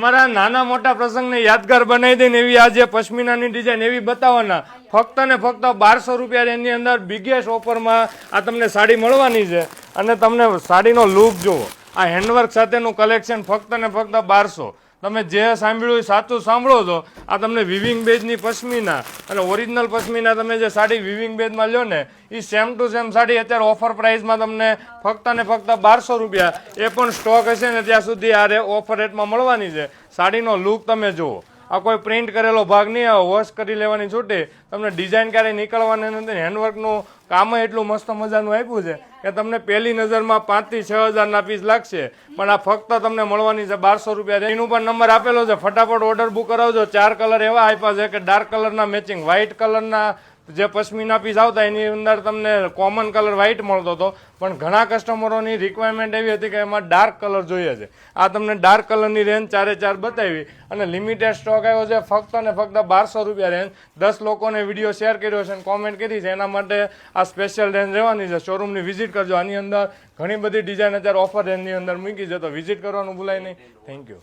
અમારા નાના મોટા પ્રસંગને યાદગાર બનાવી દઈને એવી આ જે પશ્મિનાની ડિઝાઇન એવી બતાવવાના ફક્ત ને ફક્ત 1200 રૂપિયા એની અંદર બિગેસ્ટ ઓફરમાં આ તમને સાડી મળવાની છે અને તમને સાડીનો લુક જુઓ આ હેન્ડવર્ક સાથેનું કલેક્શન ફક્ત ને ફક્ત 1200 તમે જે સાંભળ્યું એ સાચું સાંભળો છો આ તમને વિવિંગ બેઝની પશ્મિના અને ઓરિજિનલ પશ્મિના તમે જે સાડી વિવિંગ બેઝમાં લો ને એ સેમ ટુ સેમ સાડી અત્યારે ઓફર પ્રાઇસમાં તમને ફક્ત ને ફક્ત 1200 રૂપિયા એ પણ સ્ટોક હશે ને ત્યાં સુધી આ ઓફર રેટમાં મળવાની છે સાડીનો લુક તમે જુઓ આ કોઈ પ્રિન્ટ કરેલો ભાગ નહીં આવે વોશ કરી લેવાની છૂટી તમને ડિઝાઇન ક્યારેય નીકળવાની નથી હેન્ડવર્કનું કામ એટલું મસ્ત મજાનું આપ્યું છે કે તમને પહેલી નજરમાં 5 થી 6 હજારના પીસ લાગશે પણ આ ફક્ત તમને મળવાની છે 1200 રૂપિયા એનું પણ નંબર આપેલો છે ફટાફટ ઓર્ડર બુક કરાવજો 4 કલર એવા આપ્યા છે કે ડાર્ક કલરના મેચિંગ વ્હાઇટ કલરના જે પશ્મિના પીસ આવતા એની અંદર તમને કોમન કલર વ્હાઇટ મળતો હતો પણ ઘણા કસ્ટમરોની રિક્વાયરમેન્ટ એવી હતી કે એમાં ડાર્ક કલર જોઈએ છે આ તમને ડાર્ક કલરની રેન્જ 4 બતાવી અને લિમિટેડ સ્ટોક આવ્યો છે ફક્ત ને ફક્ત 1200 રૂપિયા રેન્જ 10 લોકોને વિડીયો શેર કર્યો છે અને કોમેન્ટ કરી છે એના માટે આ સ્પેશિયલ રેન્જ રહેવાની છે શોરૂમની વિઝિટ કરજો આની અંદર ઘણી બધી ડિઝાઇન અત્યારે ઓફર રેન્જની અંદર મૂકી છે તો વિઝિટ કરવાનું ભૂલાય નહીં થેન્ક યુ